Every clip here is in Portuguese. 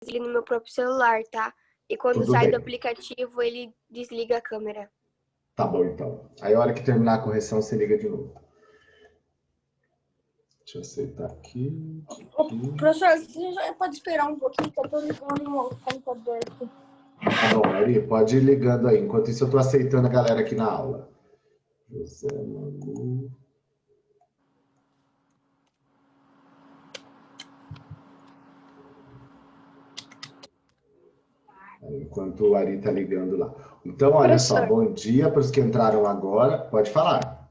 ele no meu próprio celular, tá? E quando Tudo sai bem. do aplicativo, ele desliga a câmera. Tá bom, então. Aí, a hora que terminar a correção, você liga de novo. Deixa eu aceitar aqui. Professor, você já pode esperar um pouquinho, que eu tô ligando no computador aqui. Tá bom, Ari, pode ir ligando aí. Enquanto isso, eu tô aceitando a galera aqui na aula. José Manu. Enquanto o Ari tá ligando lá. Então, olha só, bom dia para os que entraram agora. Pode falar.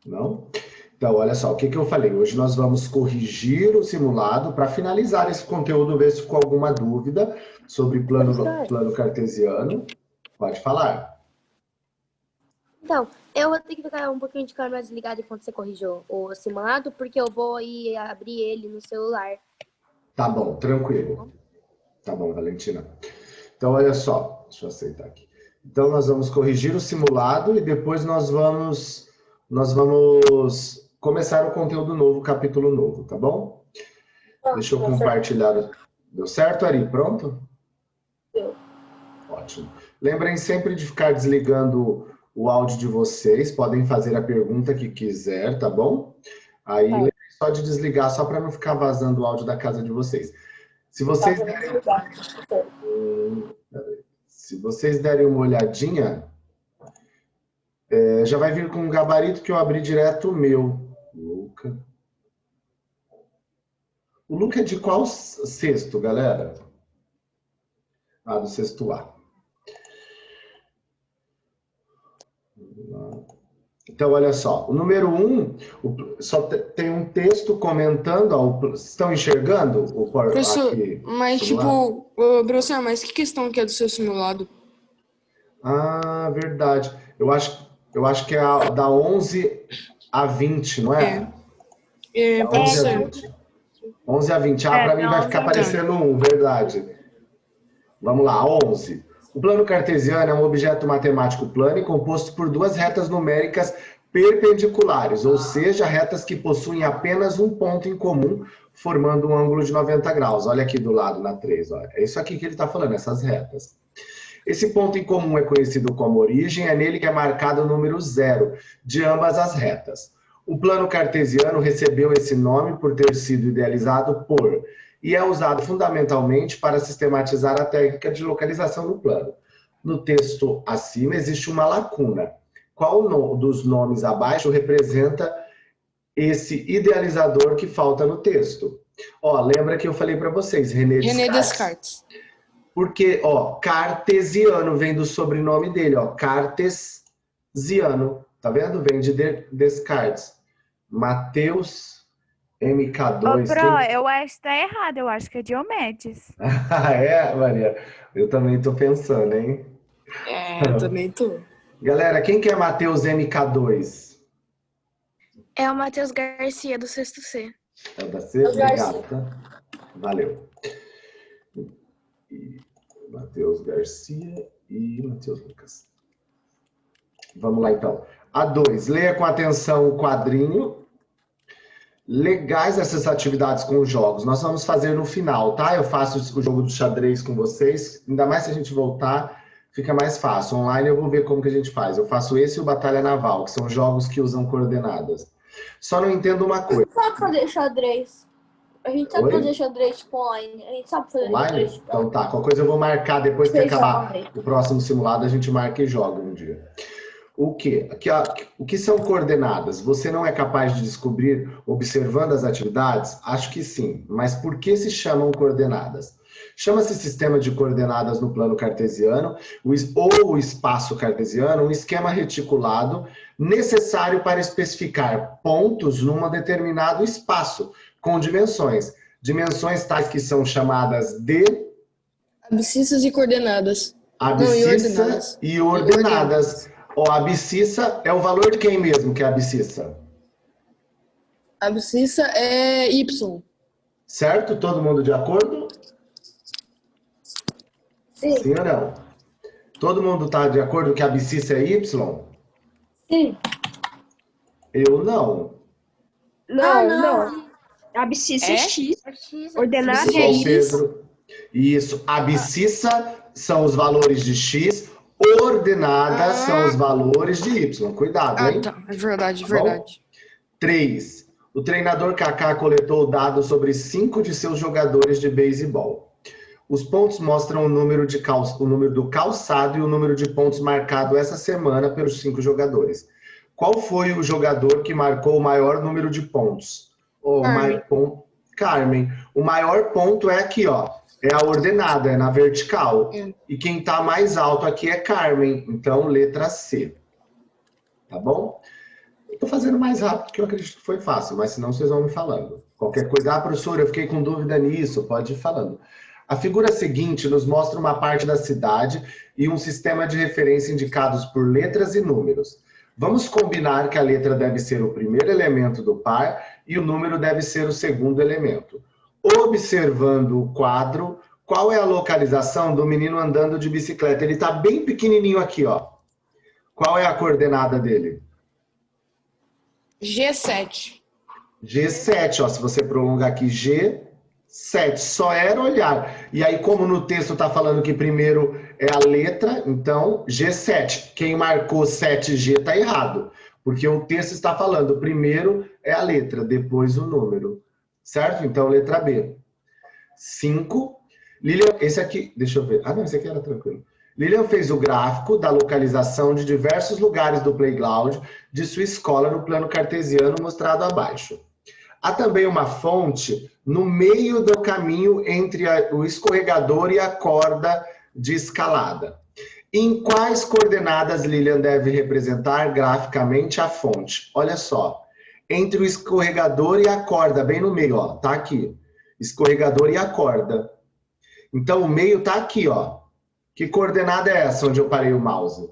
Não? Então, olha só, o que eu falei? Hoje nós vamos corrigir o simulado para finalizar esse conteúdo, ver se ficou alguma dúvida sobre plano cartesiano. Pode falar. Então, eu vou ter que ficar um pouquinho de câmera desligada enquanto você corrigiu o simulado, porque eu vou ir abrir ele no celular. Tá bom, tranquilo. Tá bom, Valentina. Então, olha só, deixa eu aceitar aqui. Então, nós vamos corrigir o simulado e depois nós vamos começar o conteúdo novo, capítulo novo, tá bom? Deixa eu compartilhar. Deu certo, Ari? Pronto? Deu. Ótimo. Lembrem sempre de ficar desligando o áudio de vocês. Podem fazer a pergunta que quiser, tá bom? Aí, lembrem só de desligar, só para não ficar vazando o áudio da casa de vocês. Se vocês derem uma olhadinha, já vai vir com um gabarito que eu abri direto o meu. Luca. O Luca é de qual sexto, galera? Ah, do sexto A. Então, olha só. O número 1, só tem um texto comentando. Ó, estão enxergando o professor, aqui, mas simulado? professor, mas que questão que é do seu simulado? Ah, verdade. Eu acho que é da 11 a 20, não é? Pode 11 a ser. 20. 11 a 20. Ah, para mim vai ficar parecendo 1, verdade. Vamos lá, 11. O plano cartesiano é um objeto matemático plano e composto por duas retas numéricas perpendiculares, ou seja, retas que possuem apenas um ponto em comum, formando um ângulo de 90 graus. Olha aqui do lado, na 3. Olha. É isso aqui que ele está falando, essas retas. Esse ponto em comum é conhecido como origem, é nele que é marcado o número 0 de ambas as retas. O plano cartesiano recebeu esse nome por ter sido idealizado por, e é usado fundamentalmente para sistematizar a técnica de localização do plano. No texto acima existe uma lacuna. Qual dos nomes abaixo representa esse idealizador que falta no texto? Ó, lembra que eu falei para vocês, René Descartes. Porque, ó, cartesiano vem do sobrenome dele, ó, cartesiano, tá vendo? Vem de Descartes. Mateus MK2. Eu acho que tá errado, eu acho que é Diomedes. Ah, é, Maria? Eu também tô pensando, hein? Eu também tô. Galera, quem que é Mateus MK2? É o Matheus Garcia, do sexto C. É o da C? Obrigado, tá? Valeu. Matheus Garcia e Matheus Lucas. Vamos lá, então. A2, leia com atenção o quadrinho. Legais essas atividades com os jogos. Nós vamos fazer no final, tá? Eu faço o jogo do xadrez com vocês. Ainda mais se a gente voltar, fica mais fácil. Online eu vou ver como que a gente faz. Eu faço esse e o Batalha Naval, que são jogos que usam coordenadas. Só não entendo uma coisa. Sabe fazer xadrez? A gente sabe fazer xadrez tipo online. A gente sabe fazer xadrez tipo Então tá, qualquer coisa eu vou marcar depois que acabar o próximo simulado, a gente marca e joga um dia. O quê? Aqui, ó, o que são coordenadas? Você não é capaz de descobrir observando as atividades? Acho que sim, mas por que se chamam coordenadas? Chama-se sistema de coordenadas no plano cartesiano, ou o espaço cartesiano, um esquema reticulado necessário para especificar pontos num determinado espaço, com dimensões. Dimensões tais que são chamadas de... Abscissas e coordenadas. Abscissa e ordenadas. Ó, a abscissa é o valor de quem mesmo que é a abscissa? A abscissa é Y. Certo? Todo mundo de acordo? Sim. Sim ou não? Todo mundo está de acordo que a abscissa é Y? Sim. Eu não. Não. Abscissa é X. X, Ordenada Isso, é João Y. Pedro. Isso. Abscissa são os valores de X, ordenada são os valores de Y. Cuidado, hein? Tá. É verdade, Tá verdade. 3. O treinador Kaká coletou dados sobre 5 de seus jogadores de beisebol. Os pontos mostram o número do calçado e o número de pontos marcado essa semana pelos 5 jogadores. Qual foi o jogador que marcou o maior número de pontos? Carmen. O maior ponto é aqui, ó. É a ordenada, é na vertical. E quem está mais alto aqui é Carmen. Então, letra C. Tá bom? Estou fazendo mais rápido, porque eu acredito que foi fácil, mas senão vocês vão me falando. Qualquer coisa, professor, eu fiquei com dúvida nisso, pode ir falando. A figura seguinte nos mostra uma parte da cidade e um sistema de referência indicados por letras e números. Vamos combinar que a letra deve ser o primeiro elemento do par e o número deve ser o segundo elemento. Observando o quadro, qual é a localização do menino andando de bicicleta? Ele está bem pequenininho aqui, ó. Qual é a coordenada dele? G7. G7, ó, se você prolongar aqui, G7, só era olhar. E aí, como no texto está falando que primeiro é a letra, então G7. Quem marcou 7G está errado, porque o texto está falando primeiro é a letra, depois o número. Certo? Então, letra B. 5. Lilian, esse aqui, deixa eu ver. Ah, não, esse aqui era tranquilo. Lilian fez o gráfico da localização de diversos lugares do playground de sua escola no plano cartesiano mostrado abaixo. Há também uma fonte no meio do caminho entre o escorregador e a corda de escalada. Em quais coordenadas Lilian deve representar graficamente a fonte? Olha só. Entre o escorregador e a corda, bem no meio, ó, tá aqui. Escorregador e a corda. Então, o meio tá aqui, ó. Que coordenada é essa onde eu parei o mouse?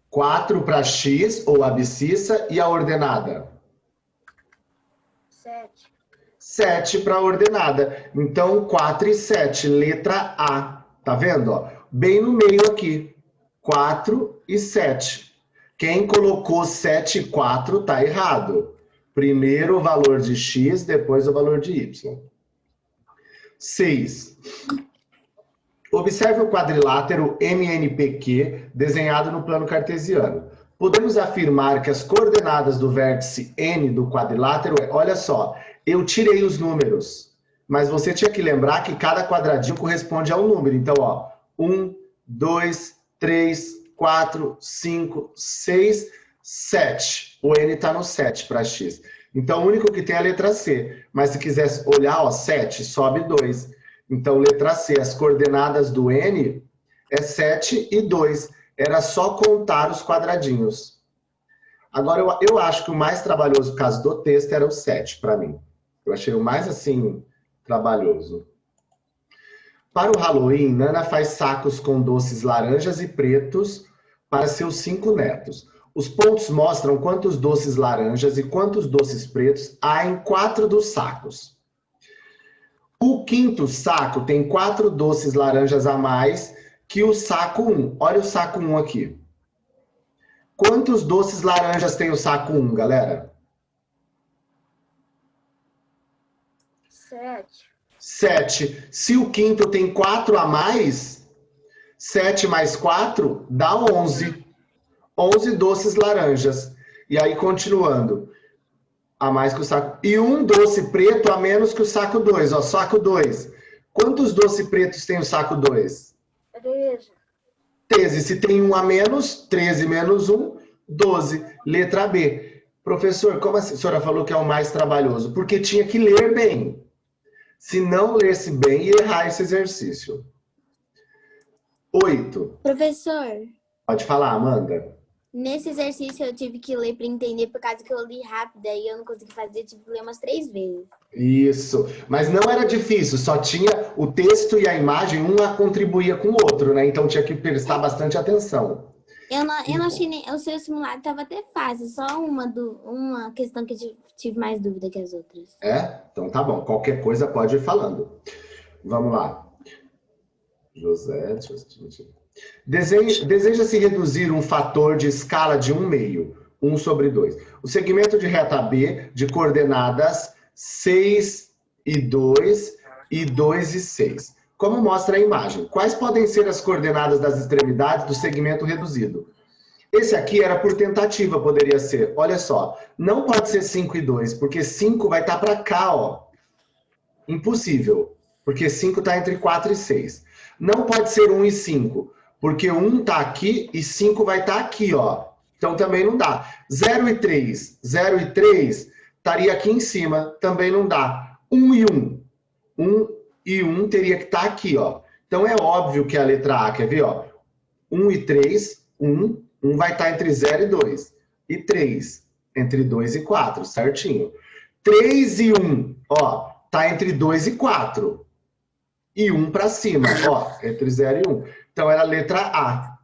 4 para X, ou abscissa, e a ordenada? 7. 7 para a ordenada. Então, 4 e 7, letra A. Tá vendo? Ó? Bem no meio aqui. 4 e 7. Quem colocou 7 e 4 tá errado. Primeiro o valor de X, depois o valor de Y. 6. Observe o quadrilátero MNPq desenhado no plano cartesiano. Podemos afirmar que as coordenadas do vértice N do quadrilátero olha só, eu tirei os números, mas você tinha que lembrar que cada quadradinho corresponde a um número. Então, ó, 1, 2, 3, 4, 5, 6, 7. O N está no 7 para X. Então, o único que tem é a letra C. Mas se quiser olhar, ó, 7, sobe 2. Então, letra C, as coordenadas do N é 7 e 2. Era só contar os quadradinhos. Agora, eu acho que o mais trabalhoso, no caso do texto, era o 7, para mim. Eu achei o mais, assim, trabalhoso. Para o Halloween, Nana faz sacos com doces laranjas e pretos para seus 5 netos. Os pontos mostram quantos doces laranjas e quantos doces pretos há em 4 dos sacos. O 5º saco tem 4 doces laranjas a mais que o saco 1. Olha o saco 1 aqui. Quantos doces laranjas tem o saco 1, galera? 7. 7. Se o 5º tem 4 a mais, 7 mais 4 dá 11. 11 doces laranjas. E aí, continuando. A mais que o saco... E um doce preto a menos que o saco 2. Ó, saco 2. Quantos doces pretos tem o saco 2? 13. 13. Se tem um a menos, 13 menos 1, 12. Letra B. Professor, como a senhora falou que é o mais trabalhoso? Porque tinha que ler bem. Se não lesse bem, ia errar esse exercício. 8. Professor, Pode falar, Amanda. nesse exercício eu tive que ler para entender por causa que eu li rápido e eu não consegui fazer, tive que ler umas 3 vezes. Isso. Mas não era difícil, só tinha o texto e a imagem, uma contribuía com o outro, né? Então tinha que prestar bastante atenção. Eu não achei nem... O seu simulado estava até fácil, só uma questão que eu tive mais dúvida que as outras. É? Então tá bom. Qualquer coisa pode ir falando. Vamos lá. José, Deseja-se reduzir um fator de escala de 1/2. 1 sobre 2. O segmento de reta B de coordenadas 6 e 2 e 2 e 6. Como mostra a imagem, quais podem ser as coordenadas das extremidades do segmento reduzido? Esse aqui era por tentativa, poderia ser. Olha só, não pode ser 5 e 2, porque 5 vai estar para cá, ó. Impossível, porque 5 está entre 4 e 6. Não pode ser 1 e 5, porque 1 está aqui e 5 vai estar aqui, ó. Então também não dá. 0 e 3, 0 e 3 estaria aqui em cima, também não dá. 1 e 1, 1 e 1 teria que estar aqui, ó. Então é óbvio que a letra A, quer ver, ó? 1 e 3, 1 vai estar entre 0 e 2. E 3, entre 2 e 4, certinho. 3 e 1, ó, tá entre 2 e 4. E 1 para cima, ó, entre 0 e 1. Então era a letra A.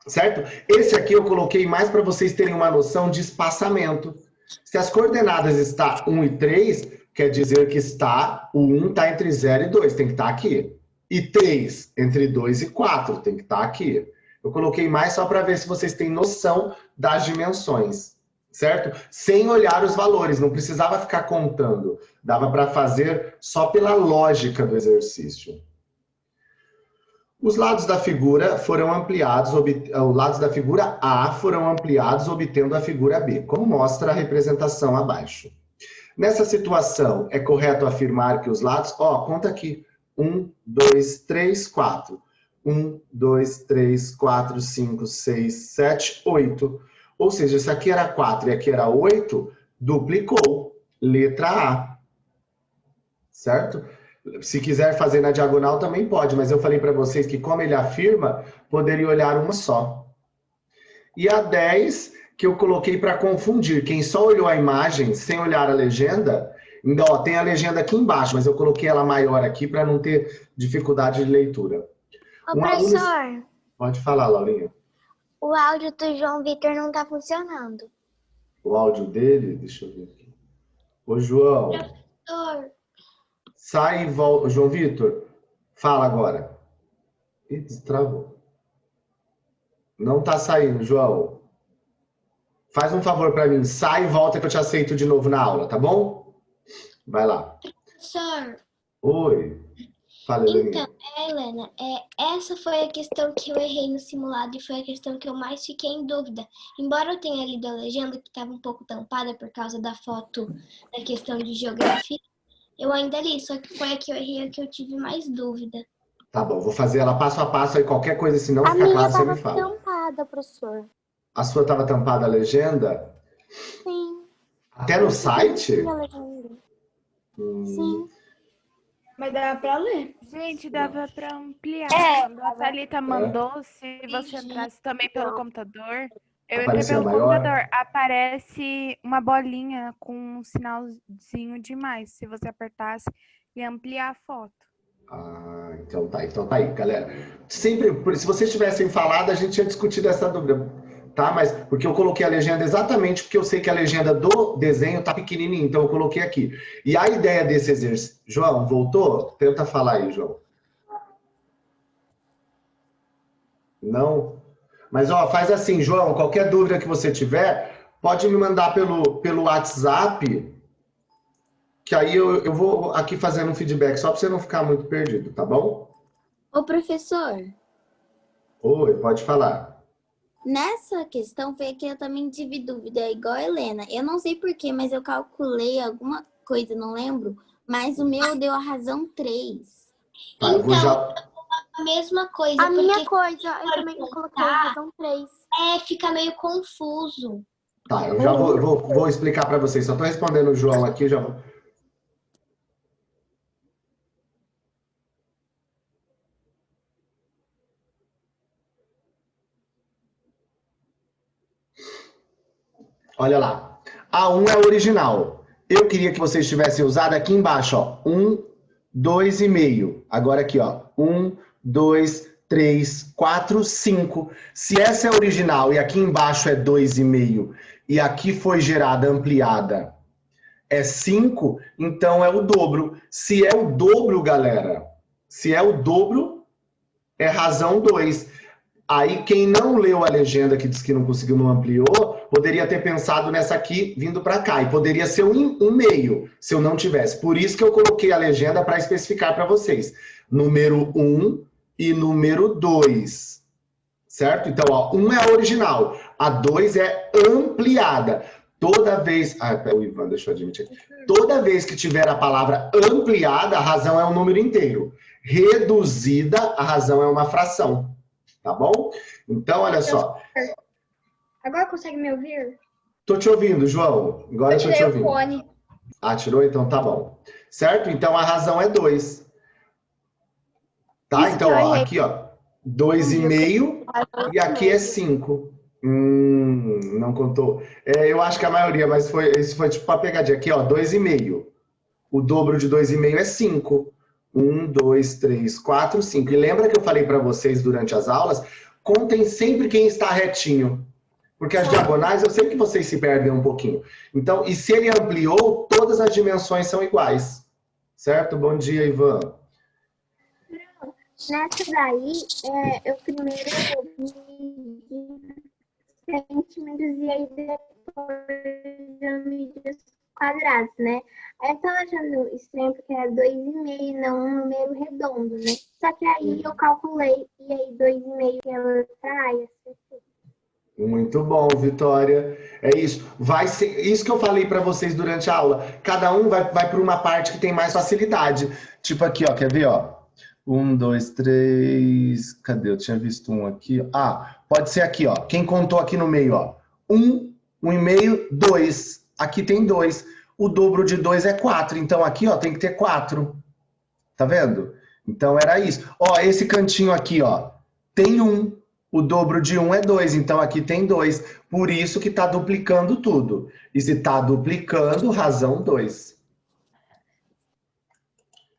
Certo? Esse aqui eu coloquei mais para vocês terem uma noção de espaçamento. Se as coordenadas está 1 e 3, quer dizer que o 1 está entre 0 e 2, tem que estar aqui. E 3 entre 2 e 4, tem que estar aqui. Eu coloquei mais só para ver se vocês têm noção das dimensões, certo? Sem olhar os valores, não precisava ficar contando. Dava para fazer só pela lógica do exercício. Os lados da figura foram ampliados, os lados da figura A foram ampliados, obtendo a figura B, como mostra a representação abaixo. Nessa situação, é correto afirmar que os lados... Ó, conta aqui. 1, 2, 3, 4. 1, 2, 3, 4, 5, 6, 7, 8. Ou seja, esse aqui era 4 e aqui era 8, duplicou. Letra A. Certo? Se quiser fazer na diagonal também pode, mas eu falei para vocês que como ele afirma, poderia olhar uma só. E a 10, que eu coloquei para confundir. Quem só olhou a imagem sem olhar a legenda, ainda ó, tem a legenda aqui embaixo, mas eu coloquei ela maior aqui para não ter dificuldade de leitura. Ô, professor. Pode falar, Laurinha. O áudio do João Vitor não está funcionando. O áudio dele? Deixa eu ver aqui. Ô, João. Professor. Sai e volta. João Vitor, fala agora. Ih, destravou. Não tá saindo, João. Faz um favor para mim. Sai e volta que eu te aceito de novo na aula, tá bom? Vai lá. Professor. Oi. Fala, Helena. Então, Helena, essa foi a questão que eu errei no simulado e foi a questão que eu mais fiquei em dúvida. Embora eu tenha lido a legenda, que estava um pouco tampada por causa da foto da questão de geografia, eu ainda li, só que foi a que eu errei, a que eu tive mais dúvida. Tá bom, vou fazer ela passo a passo aí, qualquer coisa, se não ficar claro, você me fala. A minha tava tampada, professor. A sua tava tampada a legenda? Sim. Até no site? Sim. Mas dava pra ler. Gente, dava pra ampliar. Quando a Thalita mandou, se você entrasse também pelo computador, eu entrei pelo computador, aparece uma bolinha com um sinalzinho de mais. Se você apertasse e ampliar a foto. Ah, então tá aí, galera. Sempre, se vocês tivessem falado, a gente tinha discutido essa dúvida, tá? Mas porque eu coloquei a legenda exatamente porque eu sei que a legenda do desenho tá pequenininha, então eu coloquei aqui. E a ideia desse exercício... João, voltou? Tenta falar aí, João. Não? Mas, ó, faz assim, João, qualquer dúvida que você tiver, pode me mandar pelo WhatsApp, que aí eu vou aqui fazendo um feedback, só para você não ficar muito perdido, tá bom? Ô, professor. Oi, pode falar. Nessa questão foi que eu também tive dúvida, igual a Helena. Eu não sei porquê, mas eu calculei alguma coisa, não lembro. Mas o meu deu a razão 3. Tá, eu vou já... A mesma coisa. A minha coisa, eu também coloquei a razão 3. Fica meio confuso. Tá, eu já vou explicar para vocês. Só tô respondendo o João aqui, já vou... Olha lá. A1 é original. Eu queria que vocês tivessem usado aqui embaixo, ó. 1, 2,5. Agora aqui, ó. 1, 2, 3, 4, 5. Se essa é original e aqui embaixo é 2,5 e aqui foi gerada ampliada é 5, então é o dobro. Se é o dobro, galera, se é o dobro, é razão 2. Aí, quem não leu a legenda, que diz que não conseguiu, não ampliou, poderia ter pensado nessa aqui, vindo para cá. E poderia ser um meio, se eu não tivesse. Por isso que eu coloquei a legenda para especificar para vocês. Número 1 e número 2. Certo? Então, ó, 1 é a original. A 2 é ampliada. Toda vez... o Ivan, deixa eu admitir. Toda vez que tiver a palavra ampliada, a razão é um número inteiro. Reduzida, a razão é uma fração. Tá bom? Então, olha só. Agora consegue me ouvir? Tô te ouvindo, João. Agora eu tô te ouvindo. O fone. Ah, tirou? Então tá bom. Certo? Então a razão é 2. Tá? Isso Então, que eu ó, errei. aqui, ó. 2,5 e aqui é 5. Não contou. Eu acho que a maioria, mas isso foi tipo uma pegadinha. Aqui, ó, 2,5. O dobro de 2,5 é 5. 1, 2, 3, 4, 5. E lembra que eu falei para vocês durante as aulas? Contem sempre quem está retinho. Porque as diagonais, eu sei que vocês se perdem um pouquinho. Então, e se ele ampliou, todas as dimensões são iguais. Certo? Bom dia, Ivan. Nessa daí, eu primeiro medi centímetros e aí depois eu medi os quadrados, né? Aí eu tava achando estranho porque era 2,5, não um número redondo, né? Só que aí eu calculei e aí 2,5 ela trai, acertei. Muito bom, Vitória. É isso. Vai ser isso que eu falei para vocês durante a aula. Cada um vai para uma parte que tem mais facilidade. Tipo aqui, ó. Quer ver, ó? 1, 2, 3... Cadê? Eu tinha visto um aqui. Ah, pode ser aqui, ó. Quem contou aqui no meio, ó. 1, 1,5, 2. Aqui tem 2. O dobro de 2 é 4. Então aqui, ó, tem que ter 4. Tá vendo? Então era isso. Ó, esse cantinho aqui, ó. Tem 1. O dobro de 1 é 2, então aqui tem 2. Por isso que está duplicando tudo. E se está duplicando, razão 2.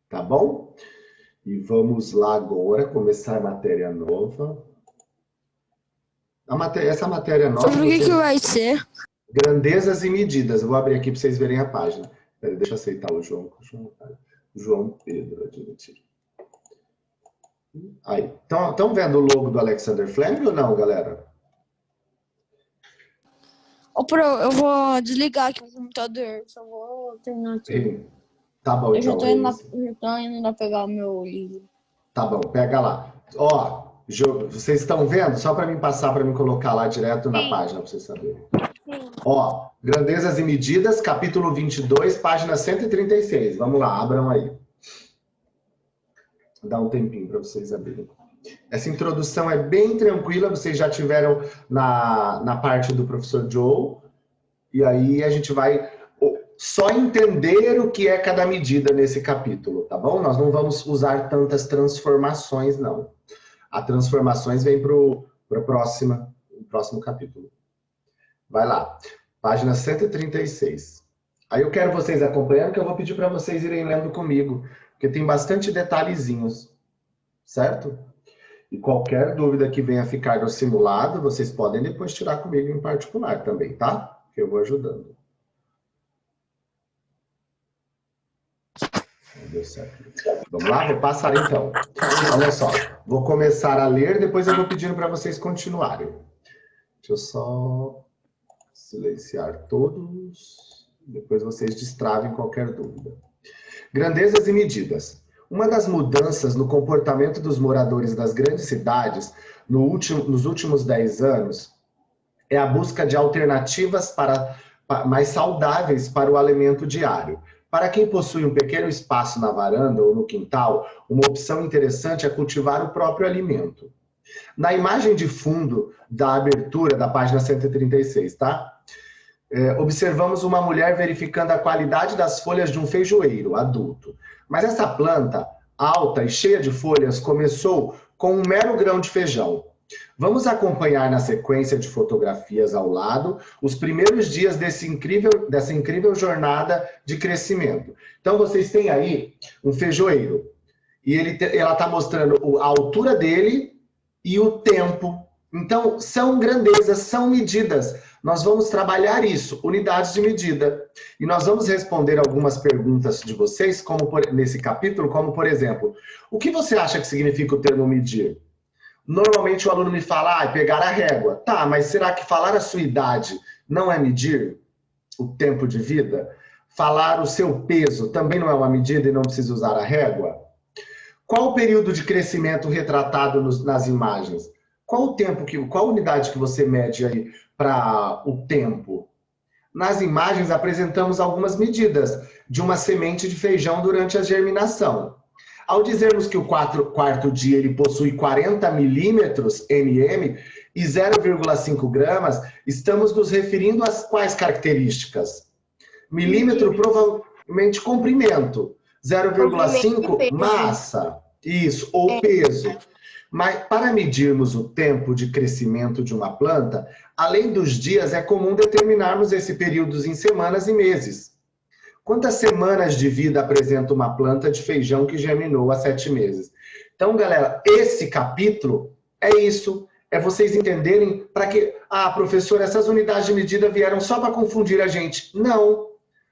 Tá bom? E vamos lá agora começar a matéria nova. Essa matéria nova... Sobre o que vai ser? Grandezas e medidas. Eu vou abrir aqui para vocês verem a página. Peraí, deixa eu aceitar o João. João Pedro, admitir. Aí, estão vendo o logo do Alexander Fleming ou não, galera? Ô, Pro, eu vou desligar aqui o computador. Só vou terminar aqui. Tá bom, eu já então. tô indo lá pegar o meu livro. Tá bom, pega lá. Ó, vocês estão vendo? Só para mim passar, para mim colocar lá direto na página, para vocês saberem. Sim. Ó, Grandezas e Medidas, capítulo 22, página 136. Vamos lá, abram aí. Dá um tempinho para vocês abrirem. Essa introdução é bem tranquila, vocês já tiveram na parte do professor Joe. E aí a gente vai só entender o que é cada medida nesse capítulo, tá bom? Nós não vamos usar tantas transformações, não. As transformações vêm para o próximo capítulo. Vai lá, página 136. Aí eu quero vocês acompanhando, que eu vou pedir para vocês irem lendo comigo, porque tem bastante detalhezinhos, certo? E qualquer dúvida que venha ficar no simulado, vocês podem depois tirar comigo em particular também, tá? Que eu vou ajudando. Deu certo. Vamos lá? Vou passar então. Olha só, vou começar a ler, depois eu vou pedindo para vocês continuarem. Deixa eu só silenciar todos, depois vocês destravem qualquer dúvida. Grandezas e medidas. Uma das mudanças no comportamento dos moradores das grandes cidades nos últimos 10 anos é a busca de alternativas mais saudáveis para o alimento diário. Para quem possui um pequeno espaço na varanda ou no quintal, uma opção interessante é cultivar o próprio alimento. Na imagem de fundo da abertura da página 136, tá? Observamos uma mulher verificando a qualidade das folhas de um feijoeiro adulto. Mas essa planta, alta e cheia de folhas, começou com um mero grão de feijão. Vamos acompanhar na sequência de fotografias ao lado os primeiros dias dessa incrível jornada de crescimento. Então, vocês têm aí um feijoeiro. E ela está mostrando a altura dele e o tempo. Então, são grandezas, são medidas. Nós vamos trabalhar isso, unidades de medida. E nós vamos responder algumas perguntas de vocês, nesse capítulo, como, por exemplo, o que você acha que significa o termo medir? Normalmente o aluno me fala, pegar a régua. Tá, mas será que falar a sua idade não é medir o tempo de vida? Falar o seu peso também não é uma medida e não precisa usar a régua? Qual o período de crescimento retratado nas imagens? Qual a unidade que você mede aí para o tempo? Nas imagens apresentamos algumas medidas de uma semente de feijão durante a germinação. Ao dizermos que o quarto dia ele possui 40 milímetros mm e 0,5 gramas, estamos nos referindo às quais características? Milímetro, provavelmente comprimento. 0,5, massa. Isso, ou peso. Mas para medirmos o tempo de crescimento de uma planta, além dos dias, é comum determinarmos esse período em semanas e meses. Quantas semanas de vida apresenta uma planta de feijão que germinou há 7 meses? Então, galera, esse capítulo é isso. É vocês entenderem para que... professor, essas unidades de medida vieram só para confundir a gente. Não,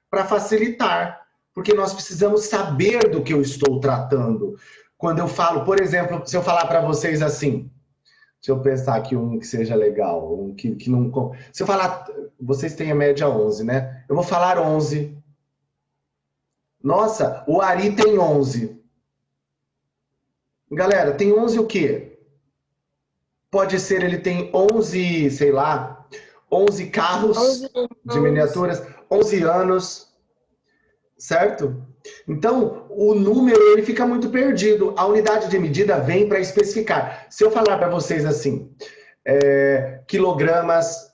para facilitar. Porque nós precisamos saber do que eu estou tratando. Quando eu falo, por exemplo, se eu falar para vocês assim... Deixa eu pensar aqui um que seja legal. Um que não... Se eu falar... Vocês têm a média 11, né? Eu vou falar 11. Nossa, o Ari tem 11. Galera, tem 11 o quê? Pode ser, ele tem 11, sei lá, 11 carros 11 de miniaturas, 11 anos, certo? Então, o número ele fica muito perdido. A unidade de medida vem para especificar. Se eu falar para vocês assim, quilogramas,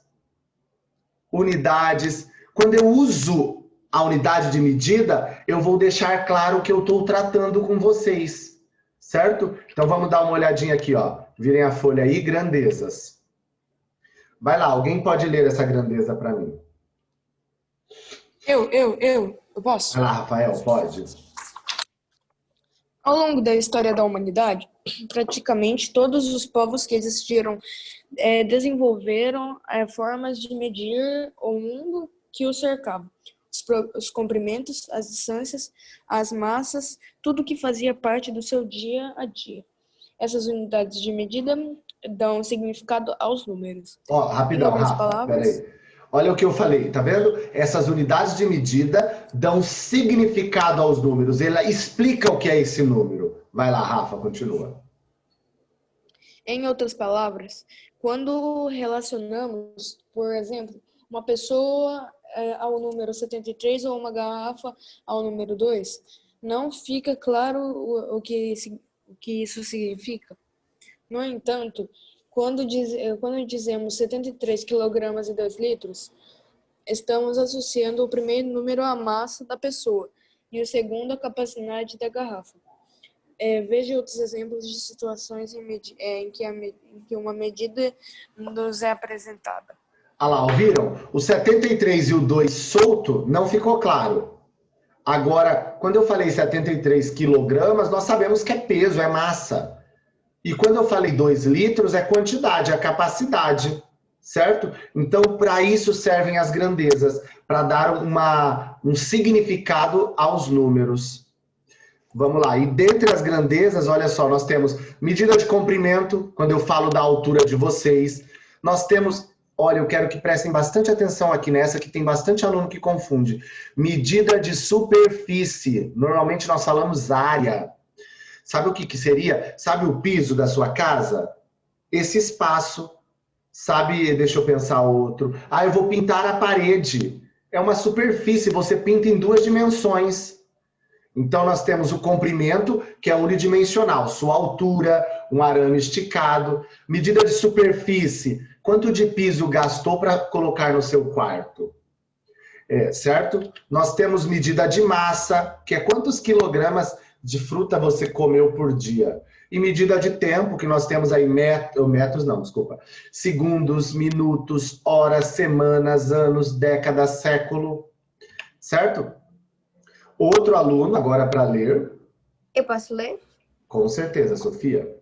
unidades, quando eu uso a unidade de medida, eu vou deixar claro que eu estou tratando com vocês, certo? Então vamos dar uma olhadinha aqui, ó. Virem a folha aí, grandezas. Vai lá, alguém pode ler essa grandeza para mim? Eu posso? Vai lá, Rafael, pode. Ao longo da história da humanidade, praticamente todos os povos que existiram desenvolveram formas de medir o mundo que os cercava. Os comprimentos, as distâncias, as massas, tudo que fazia parte do seu dia a dia. Essas unidades de medida dão significado aos números. Rapidão, Rafa, peraí. Olha o que eu falei, tá vendo? Essas unidades de medida dão significado aos números. Ela explica o que é esse número. Vai lá, Rafa, continua. Em outras palavras, quando relacionamos, por exemplo, uma pessoa ao número 73 ou uma garrafa ao número 2, não fica claro o que isso significa. No entanto, quando dizemos 73 kg e 2 litros, estamos associando o primeiro número à massa da pessoa e o segundo à capacidade da garrafa. Veja outros exemplos de situações em que uma medida nos é apresentada. Lá, ouviram? O 73 e o 2 solto não ficou claro. Agora, quando eu falei 73 quilogramas, nós sabemos que é peso, é massa. E quando eu falei 2 litros, é quantidade, é capacidade, certo? Então, para isso servem as grandezas, para dar um significado aos números. Vamos lá, e dentre as grandezas, olha só, nós temos medida de comprimento, quando eu falo da altura de vocês. Nós temos, olha, eu quero que prestem bastante atenção aqui nessa, que tem bastante aluno que confunde. Medida de superfície, normalmente nós falamos área. Sabe o que seria? Sabe o piso da sua casa? Esse espaço. Sabe, deixa eu pensar outro. Eu vou pintar a parede. É uma superfície, você pinta em 2 dimensões. Então, nós temos o comprimento, que é unidimensional. Sua altura, um arame esticado. Medida de superfície. Quanto de piso gastou para colocar no seu quarto? Certo? Nós temos medida de massa, que é quantos quilogramas de fruta você comeu por dia. E medida de tempo, que nós temos aí segundos, minutos, horas, semanas, anos, décadas, século. Certo? Outro aluno, agora para ler. Eu posso ler? Com certeza, Sofia.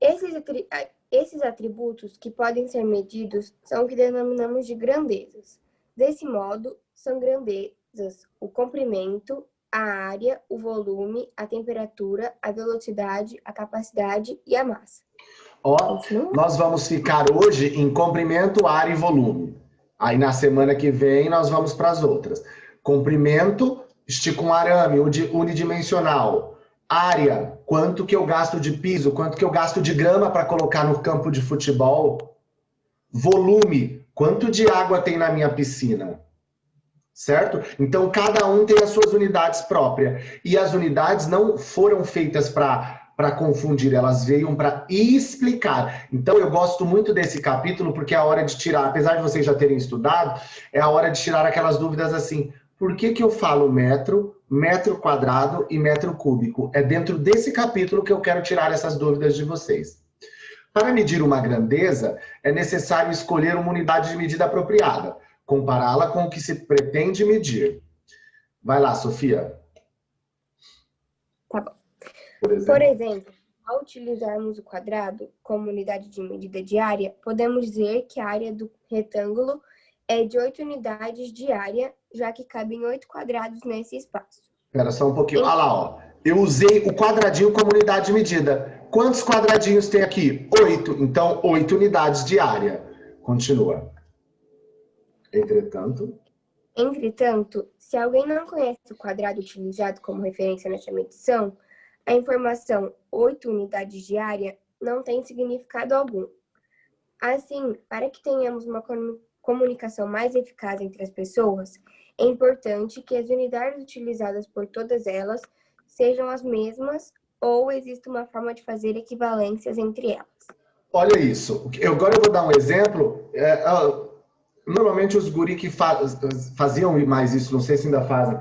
Esses atributos que podem ser medidos são o que denominamos de grandezas. Desse modo, são grandezas o comprimento, a área, o volume, a temperatura, a velocidade, a capacidade e a massa. Ó, nós vamos ficar hoje em comprimento, área e volume. Aí na semana que vem nós vamos para as outras. Comprimento, estico um arame unidimensional. Área, quanto que eu gasto de piso, quanto que eu gasto de grama para colocar no campo de futebol. Volume, quanto de água tem na minha piscina. Certo? Então, cada um tem as suas unidades próprias. E as unidades não foram feitas para confundir, elas veio para explicar. Então, eu gosto muito desse capítulo, porque é a hora de tirar, apesar de vocês já terem estudado, é a hora de tirar aquelas dúvidas assim, por que eu falo metro, metro quadrado e metro cúbico? É dentro desse capítulo que eu quero tirar essas dúvidas de vocês. Para medir uma grandeza, é necessário escolher uma unidade de medida apropriada, compará-la com o que se pretende medir. Vai lá, Sofia. Tá bom. Por exemplo, ao utilizarmos o quadrado como unidade de medida de área, podemos dizer que a área do retângulo é de 8 unidades de área, já que cabem 8 quadrados nesse espaço. Espera só um pouquinho. Olha lá, ó. Eu usei o quadradinho como unidade de medida. Quantos quadradinhos tem aqui? 8. Então, 8 unidades de área. Continua. Entretanto, se alguém não conhece o quadrado utilizado como referência nessa medição, a informação 8 unidades de área não tem significado algum. Assim, para que tenhamos uma comunicação mais eficaz entre as pessoas, é importante que as unidades utilizadas por todas elas sejam as mesmas ou exista uma forma de fazer equivalências entre elas. Olha isso. Agora eu vou dar um exemplo. Normalmente os guri que faziam mais isso, não sei se ainda fazem.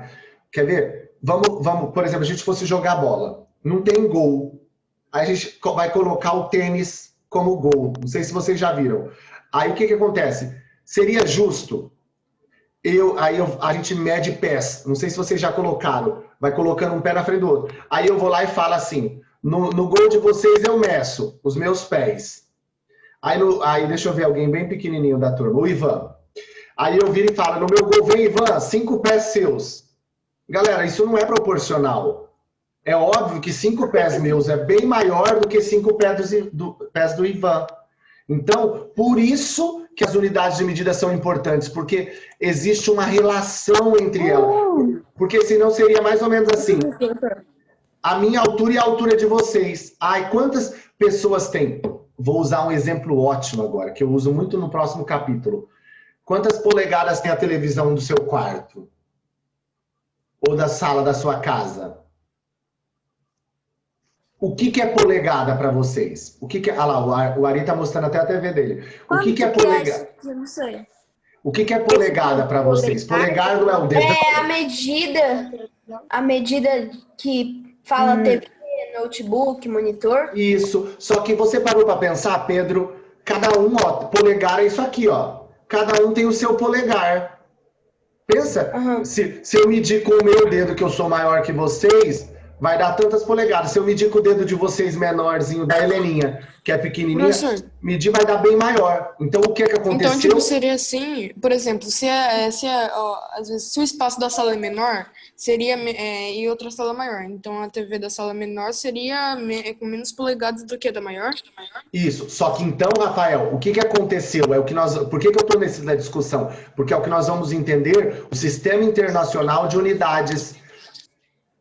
Quer ver? Vamos, por exemplo, a gente fosse jogar bola. Não tem gol. Aí a gente vai colocar o tênis como gol. Não sei se vocês já viram. Aí o que acontece? Seria justo. A gente mede pés. Não sei se vocês já colocaram. Vai colocando um pé na frente do outro. Aí eu vou lá e falo assim, no gol de vocês eu meço os meus pés. Aí deixa eu ver alguém bem pequenininho da turma, o Ivan. Aí eu viro e falo, no meu gol vem Ivan, 5 pés seus. Galera, isso não é proporcional. É óbvio que 5 pés meus é bem maior do que 5 pés do Ivan. Então, por isso que as unidades de medida são importantes, porque existe uma relação entre elas. Porque senão seria mais ou menos assim. A minha altura e a altura de vocês. Ai, quantas pessoas tem? Vou usar um exemplo ótimo agora, que eu uso muito no próximo capítulo. Quantas polegadas tem a televisão do seu quarto? Ou da sala da sua casa? O que é polegada para vocês? Ah lá, o Ari está mostrando até a TV dele. O que é polegada? Eu não sei. O que é polegada para vocês? Polegar não é o dedão? É a medida que fala TV, notebook, monitor. Isso. Só que você parou para pensar, Pedro? Cada um, ó, polegar é isso aqui, ó. Cada um tem o seu polegar. Pensa, se eu medir com o meu dedo, que eu sou maior que vocês, vai dar tantas polegadas. Se eu medir com o dedo de vocês menorzinho, da Heleninha, que é pequenininha, medir vai dar bem maior. Então, o que aconteceu? Então, tipo, seria assim, por exemplo, às vezes, se o espaço da sala é menor, seria e outra sala maior. Então, a TV da sala menor seria com menos polegadas do que a da maior? Isso. Só que então, Rafael, o que aconteceu? Por que eu estou nessa discussão? Porque é o que nós vamos entender o Sistema Internacional de Unidades.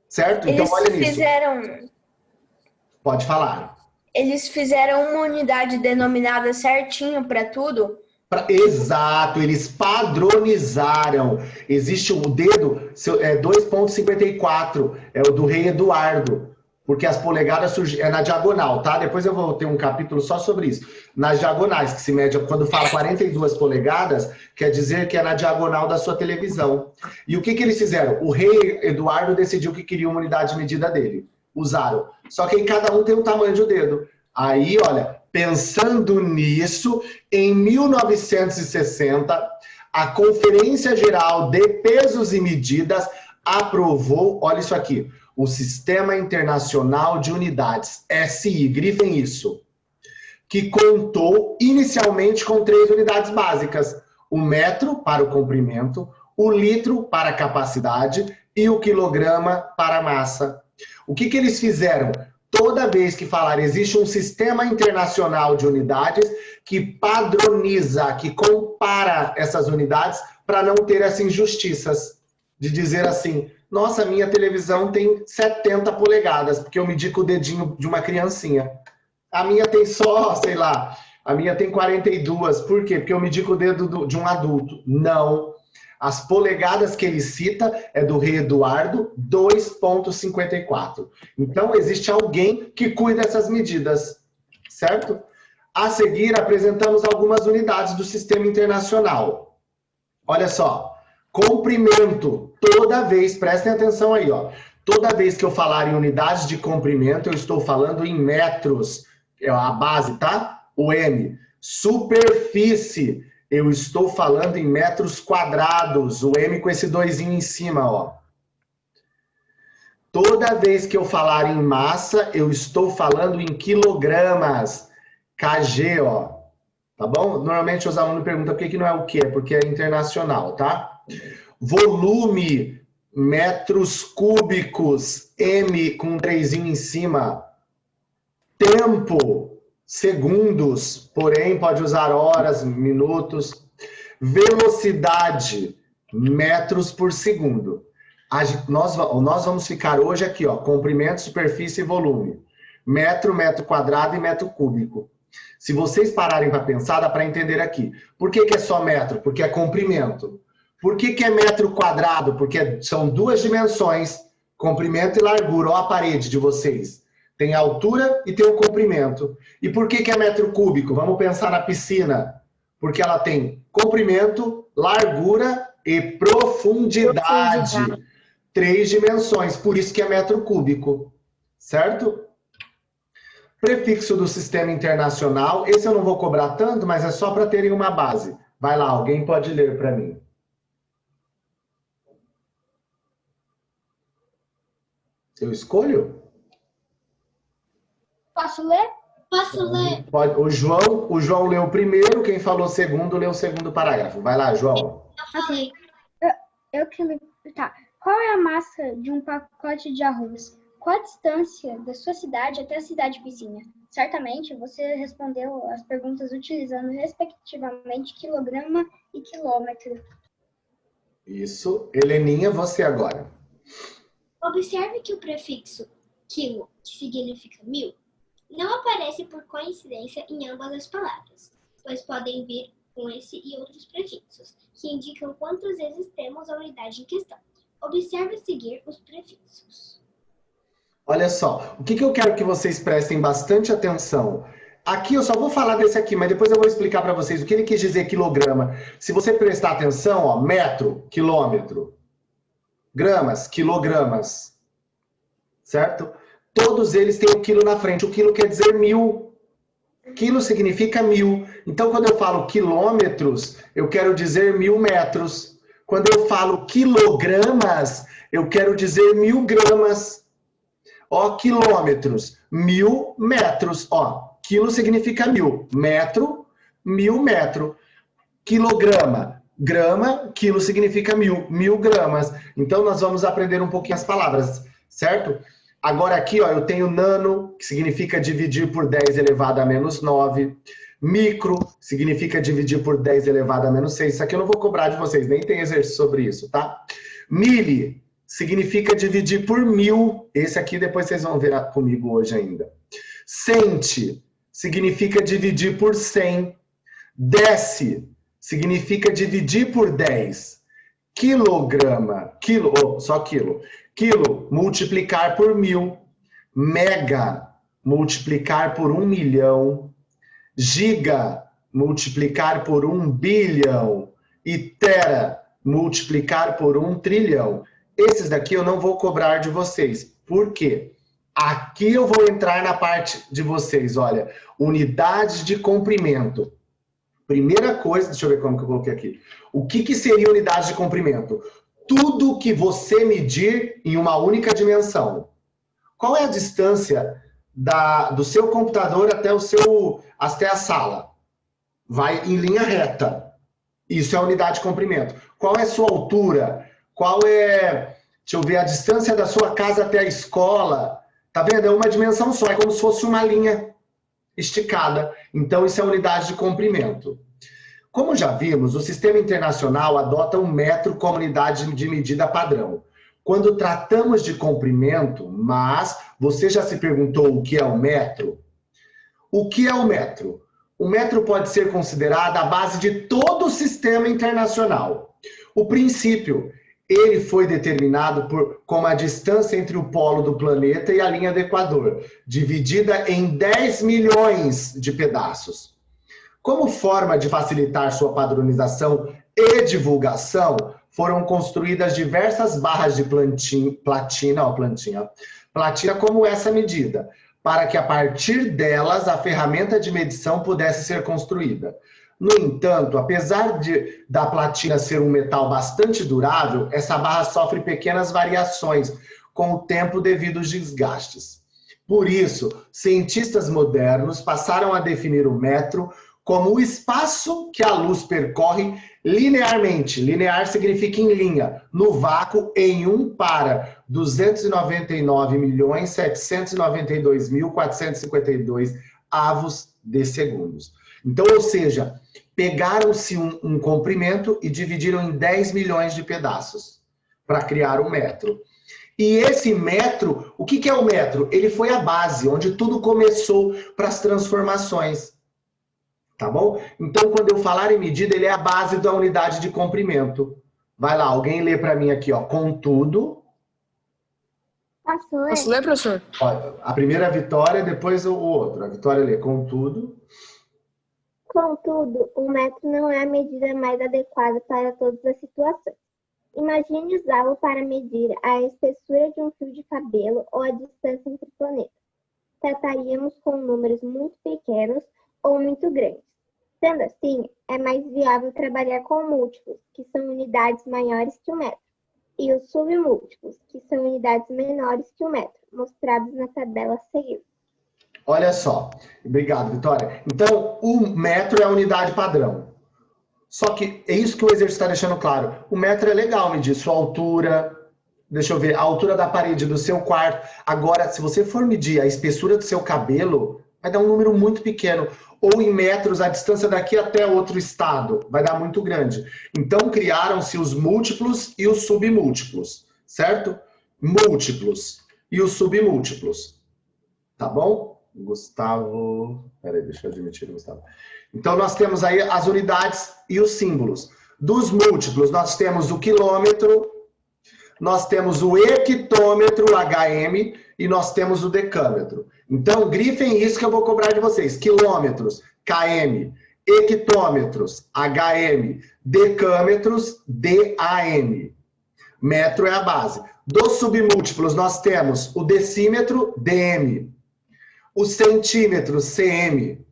Certo? Então, olha nisso. Pode falar. Eles fizeram uma unidade denominada certinho para tudo? Exato, eles padronizaram. Existe o dedo, é 2,54, é o do rei Eduardo, porque as polegadas é na diagonal, tá? Depois eu vou ter um capítulo só sobre isso. Nas diagonais, que se mede, quando fala 42 polegadas, quer dizer que é na diagonal da sua televisão. E o que eles fizeram? O rei Eduardo decidiu que queria uma unidade de medida dele. Usaram. Só que aí cada um tem o tamanho do dedo. Aí, olha, pensando nisso, em 1960, a Conferência Geral de Pesos e Medidas aprovou, olha isso aqui, o Sistema Internacional de Unidades, SI, grifem isso, que contou inicialmente com 3 unidades básicas, o metro para o comprimento, o litro para a capacidade e o quilograma para a massa. O que eles fizeram? Toda vez que falar, existe um sistema internacional de unidades que padroniza, que compara essas unidades para não ter essas injustiças. De dizer assim, nossa, minha televisão tem 70 polegadas, porque eu medi com o dedinho de uma criancinha. A minha tem só, sei lá, a minha tem 42. Por quê? Porque eu medi com o dedo de um adulto. Não. As polegadas que ele cita é do rei Eduardo, 2,54. Então, existe alguém que cuida dessas medidas, certo? A seguir, apresentamos algumas unidades do sistema internacional. Olha só, comprimento, toda vez, prestem atenção aí, ó. Toda vez que eu falar em unidades de comprimento, eu estou falando em metros, é a base, tá? O M. Superfície, eu estou falando em metros quadrados, o M com esse doisinho em cima, ó. Toda vez que eu falar em massa, eu estou falando em quilogramas, kg, ó. Tá bom? Normalmente os alunos perguntam por que não é o quê? Porque é internacional, tá? Volume, metros cúbicos, M com um 3 em cima. Tempo, segundos, porém pode usar horas, minutos. Velocidade, metros por segundo. Nós vamos ficar hoje aqui, ó, comprimento, superfície e volume. Metro, metro quadrado e metro cúbico. Se vocês pararem para pensar, dá para entender aqui. Por que é só metro? Porque é comprimento. Por que é metro quadrado? Porque são duas dimensões, comprimento e largura. Olha a parede de vocês. Tem a altura e tem o comprimento. E por que é metro cúbico? Vamos pensar na piscina. Porque ela tem comprimento, largura e profundidade. 3 dimensões. Por isso que é metro cúbico. Certo? Prefixo do sistema internacional. Esse eu não vou cobrar tanto, mas é só para terem uma base. Vai lá, alguém pode ler para mim. Eu escolho? Posso ler? Posso ler. Pode. O João leu o primeiro, quem falou segundo, leu o segundo parágrafo. Vai lá, João. Ok. Eu que me... Tá. Qual é a massa de um pacote de arroz? Qual a distância da sua cidade até a cidade vizinha? Certamente, você respondeu as perguntas utilizando, respectivamente, quilograma e quilômetro. Isso. Heleninha, você agora. Observe que o prefixo quilo, que significa 1000, não aparece por coincidência em ambas as palavras, pois podem vir com esse e outros prefixos, que indicam quantas vezes temos a unidade em questão. Observe a seguir os prefixos. Olha só, o que eu quero que vocês prestem bastante atenção. Aqui eu só vou falar desse aqui, mas depois eu vou explicar para vocês o que ele quis dizer quilograma. Se você prestar atenção, ó, metro, quilômetro, gramas, quilogramas, certo? Todos eles têm o quilo na frente. O quilo quer dizer 1000. Quilo significa 1000. Então, quando eu falo quilômetros, eu quero dizer 1000 metros. Quando eu falo quilogramas, eu quero dizer 1000 gramas. Ó, quilômetros, 1000 metros. Ó, quilo significa 1000. Metro, 1000 metro. Quilograma, grama, quilo significa 1000. 1000 gramas. Então, nós vamos aprender um pouquinho as palavras, certo? Agora aqui, ó, eu tenho nano, que significa dividir por 10 elevado a menos 9. Micro, significa dividir por 10 elevado a menos 6. Isso aqui eu não vou cobrar de vocês, nem tem exercício sobre isso, tá? Mili, significa dividir por 1000. Esse aqui depois vocês vão ver comigo hoje ainda. Cente, significa dividir por 100. Dece, significa dividir por 10. Quilograma, só quilo. Quilo, multiplicar por 1000. Mega, multiplicar por 1 milhão. Giga, multiplicar por 1 bilhão. E tera, multiplicar por 1 trilhão. Esses daqui eu não vou cobrar de vocês. Por quê? Aqui eu vou entrar na parte de vocês, olha. Unidades de comprimento. Primeira coisa, deixa eu ver como que eu coloquei aqui. O que seria unidade de comprimento? Tudo que você medir em uma única dimensão. Qual é a distância do seu computador até a sala? Vai em linha reta. Isso é a unidade de comprimento. Qual é a sua altura? Qual é Deixa eu ver, a distância da sua casa até a escola. Tá vendo? É uma dimensão só, é como se fosse uma linha esticada. Então, isso é unidade de comprimento. Como já vimos, o sistema internacional adota um metro como unidade de medida padrão. Quando tratamos de comprimento, mas você já se perguntou o que é o metro? O que é o metro? O metro pode ser considerado a base de todo o sistema internacional. O princípio, ele foi determinado como a distância entre o polo do planeta e a linha do Equador, dividida em 10 milhões de pedaços. Como forma de facilitar sua padronização e divulgação, foram construídas diversas barras de platina como essa medida, para que a partir delas a ferramenta de medição pudesse ser construída. No entanto, apesar da platina ser um metal bastante durável, essa barra sofre pequenas variações com o tempo devido aos desgastes. Por isso, cientistas modernos passaram a definir o metro como o espaço que a luz percorre linearmente. Linear significa em linha, no vácuo, em 1 para 299.792.452 avos de segundos. Então, ou seja, pegaram-se um comprimento e dividiram em 10 milhões de pedaços para criar um metro. E esse metro, o que é o metro? Ele foi a base, onde tudo começou para as transformações. Tá bom? Então, quando eu falar em medida, ele é a base da unidade de comprimento. Vai lá, alguém lê para mim aqui, ó. Contudo... Posso ler, professor? Ó, a primeira Vitória, depois o outro. A Vitória lê, contudo... Contudo, o metro não é a medida mais adequada para todas as situações. Imagine usá-lo para medir a espessura de um fio de cabelo ou a distância entre planetas. Trataríamos com números muito pequenos ou muito grandes. Sendo assim, é mais viável trabalhar com múltiplos, que são unidades maiores que o metro, e os submúltiplos, que são unidades menores que o metro, mostrados na tabela a seguir. Olha só. Obrigado, Vitória. Então, o metro é a unidade padrão. Só que é isso que o exercício está deixando claro. O metro é legal medir sua altura, deixa eu ver, a altura da parede do seu quarto. Agora, se você for medir a espessura do seu cabelo, vai dar um número muito pequeno. Ou em metros, a distância daqui até outro estado vai dar muito grande. Então, criaram-se os múltiplos e os submúltiplos, certo? Múltiplos e os submúltiplos. Tá bom? Gustavo... Peraí, deixa eu admitir o Gustavo. Então, nós temos aí as unidades e os símbolos. Dos múltiplos, nós temos o quilômetro, nós temos o hectômetro, HM, e nós temos o decâmetro. Então, grifem isso que eu vou cobrar de vocês. Quilômetros, KM. Hectômetros, HM. Decâmetros, DAM. Metro é a base. Dos submúltiplos, nós temos o decímetro, DM. O centímetro, CM.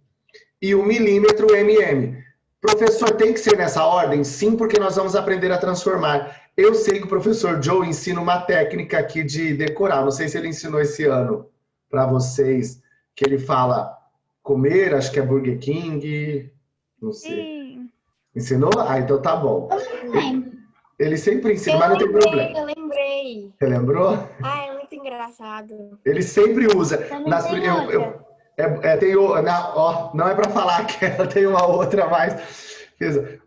E o milímetro, MM. Professor, tem que ser nessa ordem? Sim, porque nós vamos aprender a transformar. Eu sei que o professor Joe ensina uma técnica aqui de decorar. Não sei se ele ensinou esse ano para vocês, que ele fala comer, acho que é Burger King, não sei. Sim. Ensinou? Ah, então tá bom. Ele sempre ensina, mas não tem problema. Eu lembrei. Você lembrou? Ah, é muito engraçado. Ele sempre usa. Não é para falar que ela tem uma outra, mas...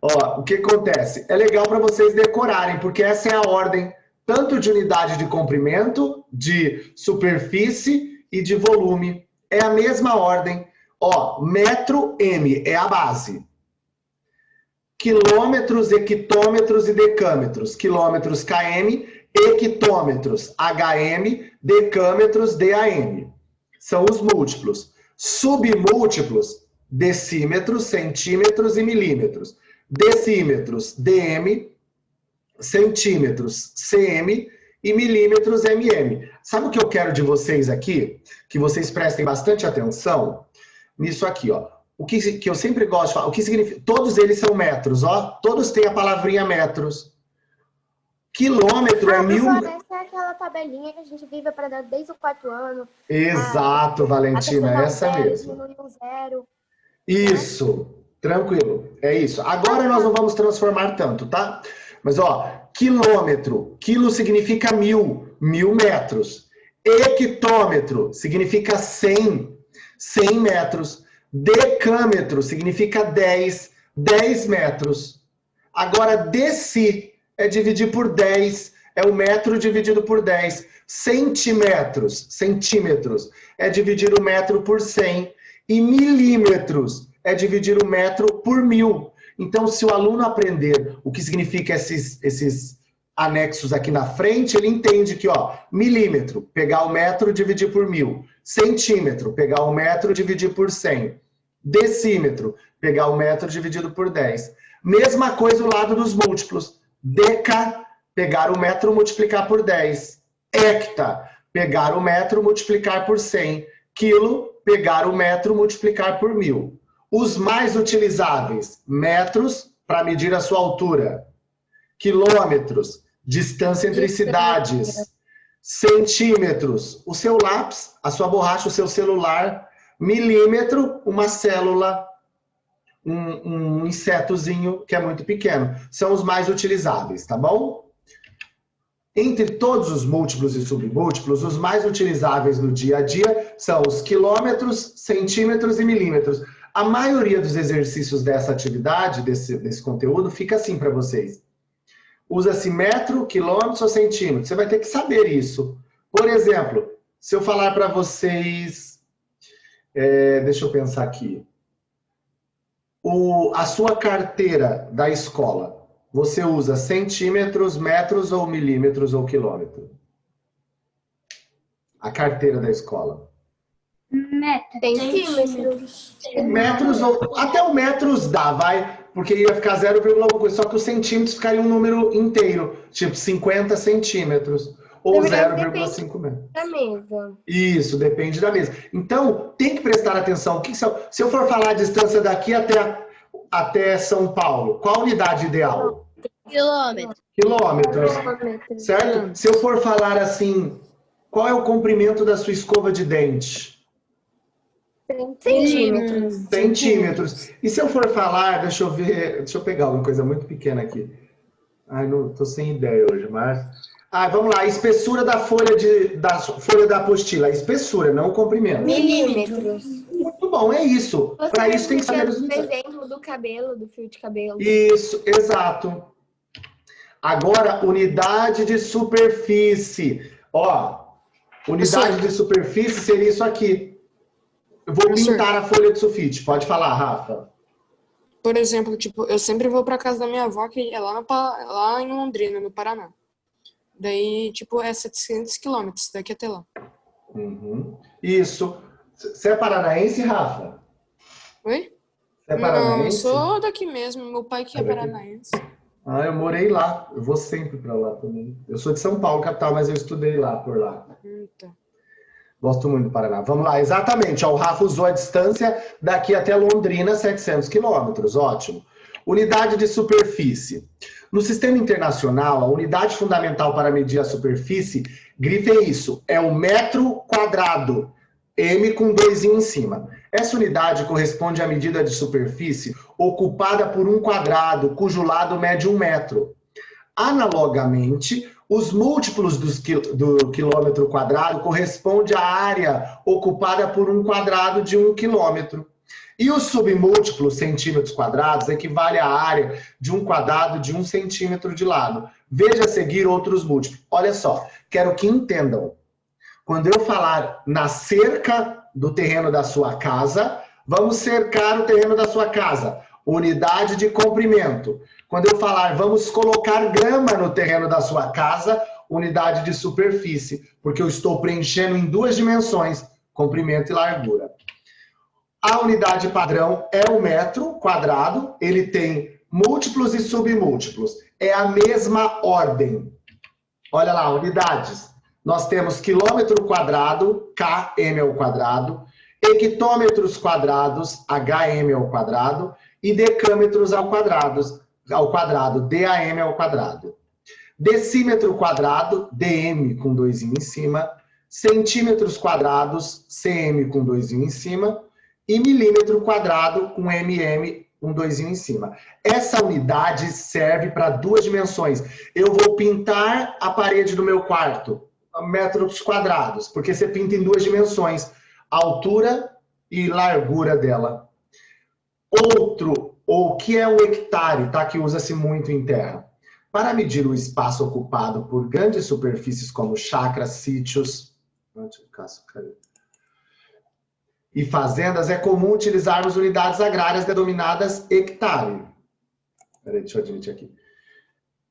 Ó, o que acontece? É legal para vocês decorarem, porque essa é a ordem tanto de unidade de comprimento, de superfície e de volume. É a mesma ordem. Ó, metro, M, é a base. Quilômetros, hectômetros e decâmetros. Quilômetros, KM, hectômetros, HM, decâmetros, DAM. São os múltiplos. Submúltiplos, decímetros, centímetros e milímetros. Decímetros, DM, centímetros, CM e milímetros, MM. Sabe o que eu quero de vocês aqui? Que vocês prestem bastante atenção nisso aqui, ó. O que eu sempre gosto de falar, o que significa? Todos eles são metros, ó. Todos têm a palavrinha metros. Quilômetro é 1000... Essa é aquela tabelinha que a gente vive para desde o 4º ano. Exato, Valentina, essa mesmo. Zero. Isso, tranquilo, é isso. Agora nós não vamos transformar tanto, tá? Mas, ó, Quilômetro. Quilo significa 1000, 1000 metros. Hectômetro significa 100, 100 metros. Decâmetro significa 10, 10 metros. Agora, deci é dividir por 10, é o metro dividido por 10. Centímetros, centímetros, é dividir o metro por 100. E milímetros é dividir o metro por 1000. Então, se o aluno aprender o que significa esses anexos aqui na frente, ele entende que, ó, milímetro, pegar o metro, dividir por 1000. Centímetro, pegar o metro, dividir por 100. Decímetro, pegar o metro, dividido por 10. Mesma coisa o lado dos múltiplos. Deca, pegar o metro, multiplicar por 10. Hecta, pegar o metro, multiplicar por 100. Quilo, pegar o metro, multiplicar por 1000. Os mais utilizáveis, metros, para medir a sua altura. Quilômetros, distância entre cidades. Centímetros, o seu lápis, a sua borracha, o seu celular. Milímetro, uma célula, um insetozinho que é muito pequeno. São os mais utilizáveis, tá bom? Entre todos os múltiplos e submúltiplos, os mais utilizáveis no dia a dia são os quilômetros, centímetros e milímetros. A maioria dos exercícios dessa atividade, desse conteúdo, fica assim para vocês. Usa-se metro, quilômetros ou centímetros. Você vai ter que saber isso. Por exemplo, se eu falar para vocês... deixa eu pensar aqui. A sua carteira da escola, você usa centímetros, metros ou milímetros ou quilômetro? A carteira da escola. Centímetros. Metros, ou até o metros dá, vai, porque ia ficar 0, alguma coisa, só que os centímetros ficaria um número inteiro, tipo 50 centímetros, ou 0,5 metros. Da mesa. Isso, depende da mesa. Então, tem que prestar atenção. Se eu for falar a distância daqui até São Paulo, qual a unidade ideal? Quilômetros. Quilômetros, certo? Se eu for falar assim, qual é o comprimento da sua escova de dente? Centímetros. Centímetros. E se eu for falar, deixa eu ver, deixa eu pegar uma coisa muito pequena aqui. Ai, não tô sem ideia hoje, mas... vamos lá, a espessura da folha da apostila. A espessura, não o comprimento. Milímetros. Muito bom, é isso. Para isso tem que saber os exemplo do cabelo, do fio de cabelo. Isso, exato. Agora, unidade de superfície. Ó, unidade de superfície seria isso aqui. Eu vou pintar a folha de sulfite. Pode falar, Rafa. Por exemplo, tipo, eu sempre vou para casa da minha avó, que é lá em Londrina, no Paraná. Daí, tipo, é 700 quilômetros daqui até lá. Uhum. Isso. Você é paranaense, Rafa? Oi? Você é paranaense? Não, eu sou daqui mesmo. Meu pai que é paranaense. Eu morei lá. Eu vou sempre para lá também. Eu sou de São Paulo, capital, mas eu estudei lá, por lá. Tá. Gosto muito do Paraná. Vamos lá, exatamente. O Rafa usou a distância daqui até Londrina, 700 quilômetros. Ótimo. Unidade de superfície. No sistema internacional, a unidade fundamental para medir a superfície, grifem isso, é o metro quadrado. M com 2 em cima. Essa unidade corresponde à medida de superfície ocupada por um quadrado, cujo lado mede 1 metro. Analogamente, os múltiplos do quilômetro quadrado correspondem à área ocupada por um quadrado de 1 quilômetro. E os submúltiplos, centímetros quadrados, equivale à área de um quadrado de 1 centímetro de lado. Veja a seguir outros múltiplos. Olha só, quero que entendam. Quando eu falar na cerca do terreno da sua casa, vamos cercar o terreno da sua casa. Unidade de comprimento. Quando eu falar, vamos colocar grama no terreno da sua casa, unidade de superfície, porque eu estou preenchendo em 2 dimensões, comprimento e largura. A unidade padrão é o metro quadrado, ele tem múltiplos e submúltiplos. É a mesma ordem. Olha lá, unidades. Nós temos quilômetro quadrado, km ao quadrado, hectômetros quadrados, hm ao quadrado, e decâmetros ao quadrado, DAM ao quadrado. Decímetro quadrado, dm com 2 em cima, centímetros quadrados, cm com 2 em cima, e milímetro quadrado com mm, um 2 em cima. Essa unidade serve para 2 dimensões. Eu vou pintar a parede do meu quarto, metros quadrados, porque você pinta em 2 dimensões, altura e largura dela. Outro, o que é o hectare, tá? Que usa-se muito em terra. Para medir o espaço ocupado por grandes superfícies como chácaras, sítios e fazendas, é comum utilizarmos unidades agrárias denominadas hectare. Peraí, deixa eu admitir aqui.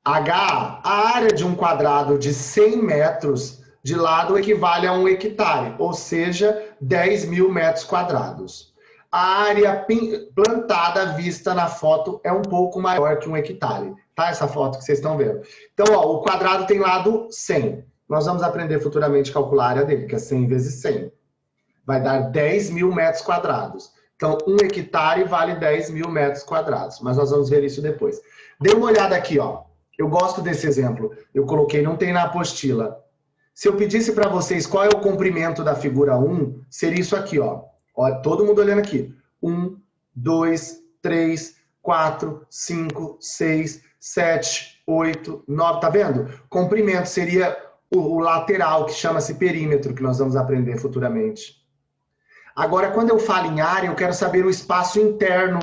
HA, a área de um quadrado de 100 metros de lado equivale a um hectare, ou seja, 10.000 metros quadrados. A área plantada vista na foto é um pouco maior que um hectare, tá? Essa foto que vocês estão vendo. Então, ó, o quadrado tem lado 100. Nós vamos aprender futuramente a calcular a área dele, que é 100 vezes 100. Vai dar 10.000 metros quadrados. Então, um hectare vale 10.000 metros quadrados. Mas nós vamos ver isso depois. Dê uma olhada aqui, ó. Eu gosto desse exemplo. Eu coloquei, não tem na apostila. Se eu pedisse para vocês qual é o comprimento da figura 1, seria isso aqui, ó. Olha, todo mundo olhando aqui. 1, 2, 3, 4, 5, 6, 7, 8, 9. Tá vendo? Comprimento seria o lateral, que chama-se perímetro, que nós vamos aprender futuramente. Agora, quando eu falo em área, eu quero saber o espaço interno.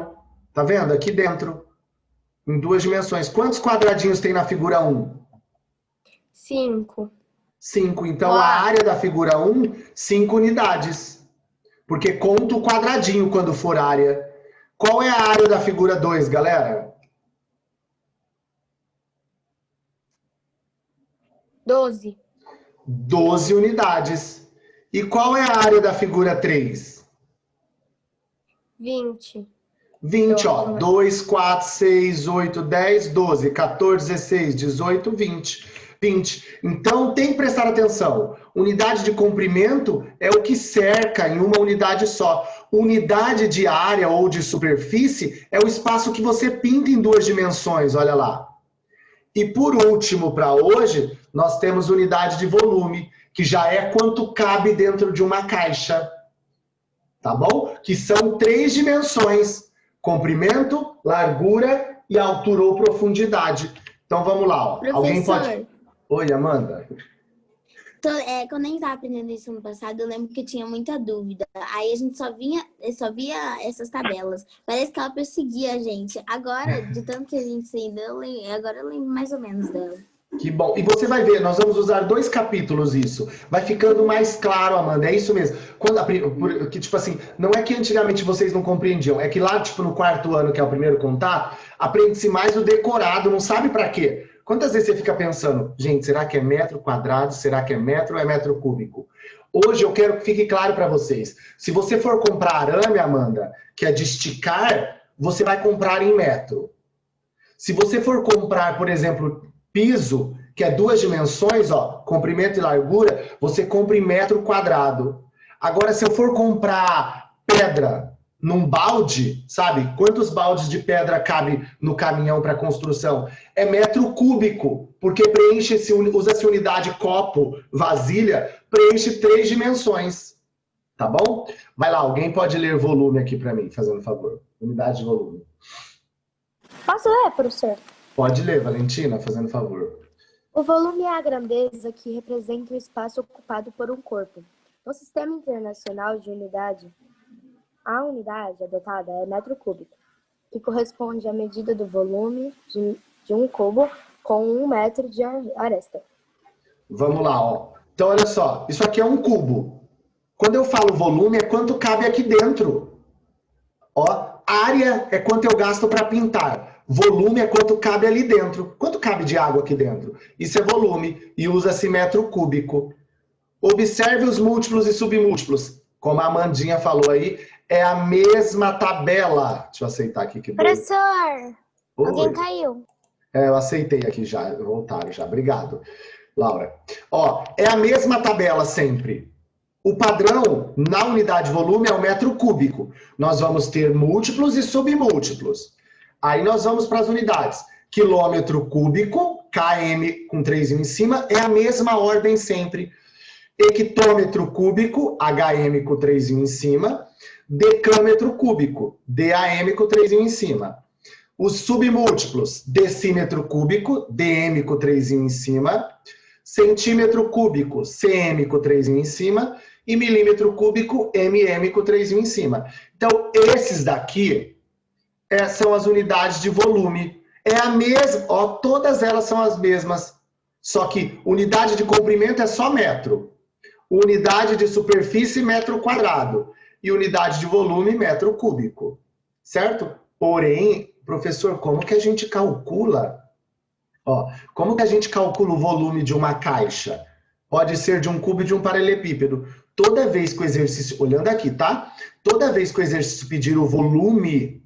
Tá vendo? Aqui dentro. Em 2 dimensões. Quantos quadradinhos tem na figura 1? 5. 5. Então, a área da figura 1, 5 unidades. Porque conta o quadradinho quando for área. Qual é a área da figura 2, galera? 12. 12 unidades. E qual é a área da figura 3? 20. 20, ó. 2, 4, 6, 8, 10, 12, 14, 16, 18, 20. 20. Então, tem que prestar atenção. Unidade de comprimento é o que cerca em uma unidade só. Unidade de área ou de superfície é o espaço que você pinta em 2 dimensões, olha lá. E por último, para hoje, nós temos unidade de volume, que já é quanto cabe dentro de uma caixa. Tá bom? Que são 3 dimensões. Comprimento, largura e altura ou profundidade. Então vamos lá, ó. Professor. Alguém pode... Oi, Amanda. Quando a gente estava aprendendo isso no passado, eu lembro que eu tinha muita dúvida. Aí a gente só via essas tabelas. Parece que ela perseguia a gente. Agora, de tanto que a gente ainda, agora eu lembro mais ou menos dela. Que bom. E você vai ver, nós vamos usar 2 capítulos isso. Vai ficando mais claro, Amanda, é isso mesmo. Que, tipo assim, não é que antigamente vocês não compreendiam, é que lá, tipo, no 4º ano, que é o primeiro contato, aprende-se mais o decorado, não sabe para quê? Quantas vezes você fica pensando, gente, será que é metro quadrado, será que é metro ou é metro cúbico? Hoje eu quero que fique claro para vocês. Se você for comprar arame, Amanda, que é de esticar, você vai comprar em metro. Se você for comprar, por exemplo, piso, que é 2 dimensões, ó, comprimento e largura, você compra em metro quadrado. Agora, se eu for comprar pedra num balde, sabe? Quantos baldes de pedra cabe no caminhão para construção? É metro cúbico, porque usa-se unidade copo, vasilha, preenche 3 dimensões. Tá bom? Vai lá, alguém pode ler volume aqui para mim, fazendo favor. Unidade de volume. Posso ler, professor? Pode ler, Valentina, fazendo favor. O volume é a grandeza que representa o espaço ocupado por um corpo. No Sistema Internacional de Unidade, a unidade adotada é metro cúbico, que corresponde à medida do volume de um cubo com 1 metro de aresta. Vamos lá, ó. Então, olha só, isso aqui é um cubo. Quando eu falo volume, é quanto cabe aqui dentro. Ó, área é quanto eu gasto para pintar. Volume é quanto cabe ali dentro. Quanto cabe de água aqui dentro? Isso é volume e usa-se metro cúbico. Observe os múltiplos e submúltiplos. Como a Amandinha falou aí, é a mesma tabela. Deixa eu aceitar aqui. Que professor, Oi. Alguém caiu. Eu aceitei aqui já, voltaram já. Obrigado, Laura. Ó, é a mesma tabela sempre. O padrão na unidade de volume é o metro cúbico. Nós vamos ter múltiplos e submúltiplos. Aí nós vamos para as unidades. Quilômetro cúbico, km com 3 em cima, é a mesma ordem sempre. Hectômetro cúbico, hm com 3 em cima. decâmetro cúbico, DAM com 3 em cima. Os submúltiplos, decímetro cúbico, DM com 3 em cima, centímetro cúbico, CM com 3 em cima, e milímetro cúbico, MM com 3 em cima. Então, esses daqui são as unidades de volume. É a mesma, ó, todas elas são as mesmas. Só que unidade de comprimento é só metro. Unidade de superfície, metro quadrado. E unidade de volume, metro cúbico. Certo? Porém, professor, como que a gente calcula? Ó, como que a gente calcula o volume de uma caixa? Pode ser de um cubo e de um paralelepípedo. Toda vez que o exercício... Olhando aqui, tá? Toda vez que o exercício pedir o volume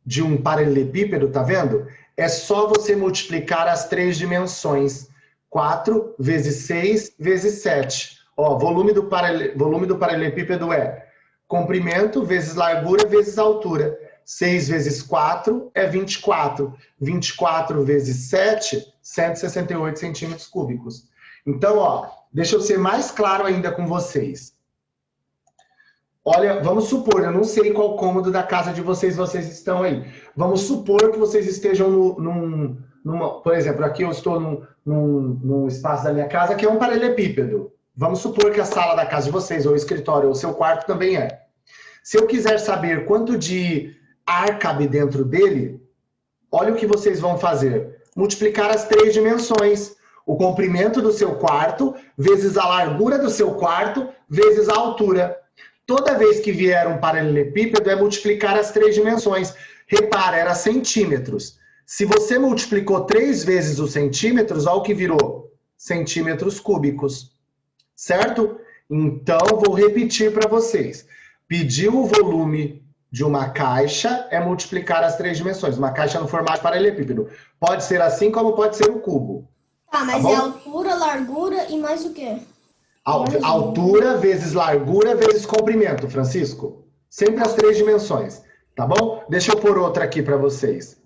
de um paralelepípedo, tá vendo? É só você multiplicar as 3 dimensões. 4 vezes 6 vezes 7. Ó, volume do paralelepípedo é comprimento vezes largura vezes altura. 6 vezes 4 é 24. 24 vezes 7, 168 centímetros cúbicos. Então, ó, deixa eu ser mais claro ainda com vocês. Olha, vamos supor, eu não sei qual cômodo da casa de vocês estão aí. Vamos supor que vocês estejam por exemplo, aqui eu estou num espaço da minha casa que é um paralelepípedo. Vamos supor que a sala da casa de vocês, ou o escritório, ou o seu quarto também é. Se eu quiser saber quanto de ar cabe dentro dele, olha o que vocês vão fazer. Multiplicar as 3 dimensões. O comprimento do seu quarto, vezes a largura do seu quarto, vezes a altura. Toda vez que vier um paralelepípedo, é multiplicar as 3 dimensões. Repara, era centímetros. Se você multiplicou 3 vezes os centímetros, olha o que virou. Centímetros cúbicos. Certo? Então, vou repetir para vocês. Pediu o volume de uma caixa, é multiplicar as 3 dimensões. Uma caixa no formato de paralelepípedo. Pode ser assim, como pode ser o cubo. Tá, mas é altura, largura e mais o quê? Altura vezes largura vezes comprimento, Francisco. Sempre as 3 dimensões, tá bom? Deixa eu pôr outra aqui para vocês.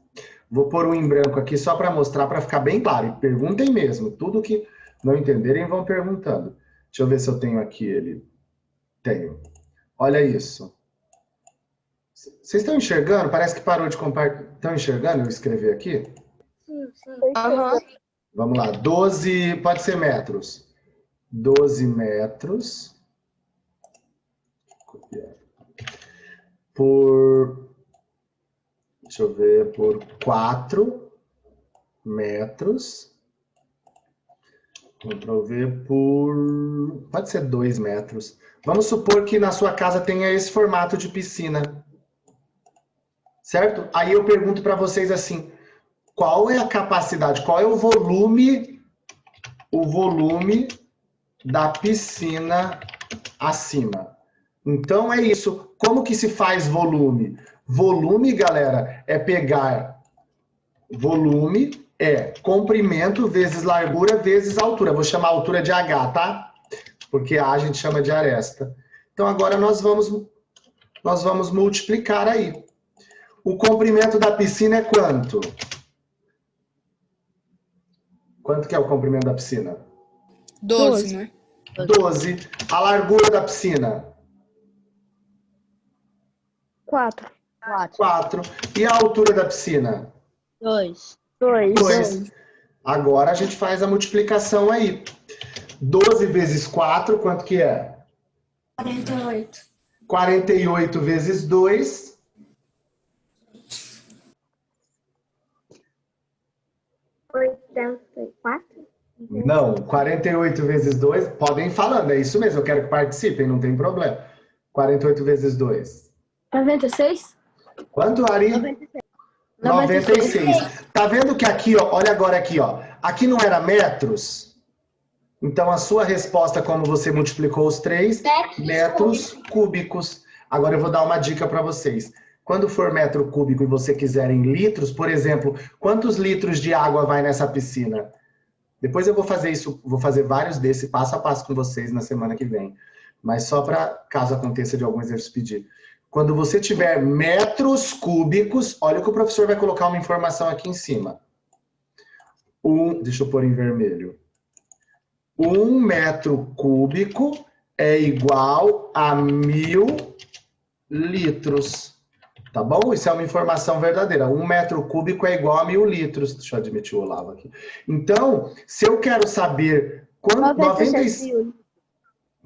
Vou pôr um em branco aqui só para mostrar, para ficar bem claro. E perguntem mesmo. Tudo que não entenderem, vão perguntando. Deixa eu ver se eu tenho aqui ele. Tenho. Olha isso. Vocês estão enxergando? Parece que parou de compartilhar. Estão enxergando eu escrever aqui? Sim. Uhum. Vamos lá. 12, pode ser metros. 12 metros por, deixa eu ver, por 4 metros. Ctrl V por, pode ser 2 metros. Vamos supor que na sua casa tenha esse formato de piscina. Certo? Aí eu pergunto para vocês assim, qual é a capacidade, qual é o volume da piscina acima. Então é isso. Como que se faz volume? Volume, galera, é pegar volume, comprimento vezes largura vezes altura. Vou chamar a altura de H, tá? Porque A gente chama de aresta. Então agora nós vamos multiplicar aí. O comprimento da piscina é quanto? Quanto que é o comprimento da piscina? 12, né? 12. A largura da piscina? 4. 4. E a altura da piscina? 2. 2. Agora a gente faz a multiplicação aí. 12 vezes 4, quanto que é? 48. 48 vezes 2. 84? Não, 48 vezes 2, podem ir falando, é isso mesmo, eu quero que participem, não tem problema. 48 vezes 2. 96? Quanto, Ari? 96. Tá vendo que aqui, ó, olha agora aqui, ó. Aqui não era metros? Então a sua resposta, como você multiplicou os 3, metros cúbicos. Agora eu vou dar uma dica para vocês. Quando for metro cúbico e você quiser em litros, por exemplo, quantos litros de água vai nessa piscina? Depois eu vou fazer isso, vou fazer vários desses passo a passo com vocês na semana que vem. Mas só para caso aconteça de algum exercício pedir. Quando você tiver metros cúbicos, olha que o professor vai colocar uma informação aqui em cima. Deixa eu pôr em vermelho. 1 metro cúbico é igual a 1000 litros. Tá bom? Isso é uma informação verdadeira. 1 metro cúbico é igual a 1000 litros. Deixa eu admitir o Olavo aqui. Então, se eu quero saber quanto... 96...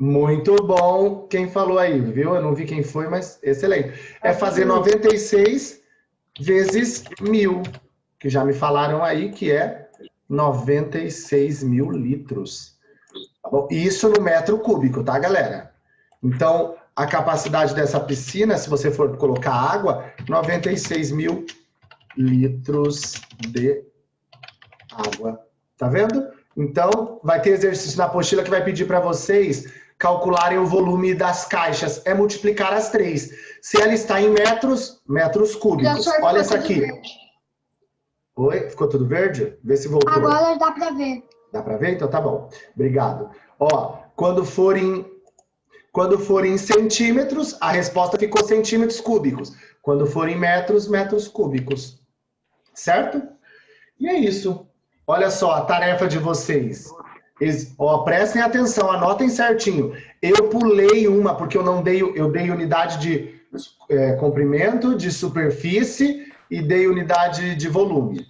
Muito bom quem falou aí, viu? Eu não vi quem foi, mas excelente. É fazer 96 vezes 1000, que já me falaram aí que é 96.000 litros. Tá bom? Isso no metro cúbico, tá, galera? Então, a capacidade dessa piscina, se você for colocar água, 96.000 litros de água. Tá vendo? Então, vai ter exercício na apostila que vai pedir para vocês calcularem o volume das caixas. É multiplicar as 3. Se ela está em metros, metros cúbicos. Olha essa aqui. Oi? Ficou tudo verde? Vê se voltou. Agora dá para ver. Dá para ver? Então tá bom. Obrigado. Ó, quando for em centímetros, a resposta ficou centímetros cúbicos. Quando for em metros, metros cúbicos. Certo? E é isso. Olha só a tarefa de vocês. Ó, prestem atenção, anotem certinho. Eu pulei uma, porque eu dei unidade de comprimento, de superfície e dei unidade de volume.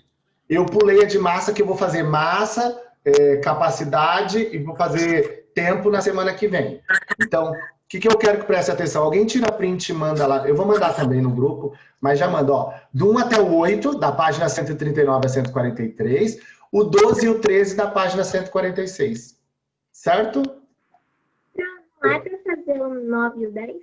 Eu pulei a de massa, que eu vou fazer massa, capacidade e vou fazer tempo na semana que vem. Então, o que eu quero que preste atenção? Alguém tira print e manda lá. Eu vou mandar também no grupo, mas já manda, ó. Do 1 até o 8, da página 139 a 143, o 12 e o 13 da página 146. Certo? Não é para fazer o 9 e o 10?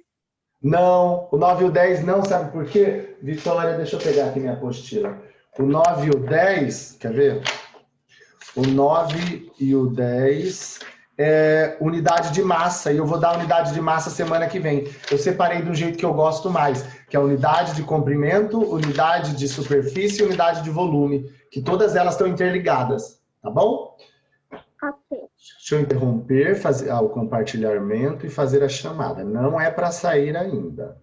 Não, o 9 e o 10 não, sabe por quê? Vitória, deixa eu pegar aqui minha apostila. O 9 e o 10, quer ver? O 9 e o 10 é unidade de massa, e eu vou dar unidade de massa semana que vem. Eu separei do jeito que eu gosto mais, que é unidade de comprimento, unidade de superfície e unidade de volume, que todas elas estão interligadas, tá bom? Ok. Deixa eu interromper, fazer o compartilhamento e fazer a chamada. Não é para sair ainda.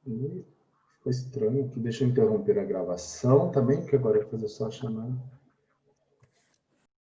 Ficou estranho aqui. Deixa eu interromper a gravação também, porque agora eu vou fazer só a chamada.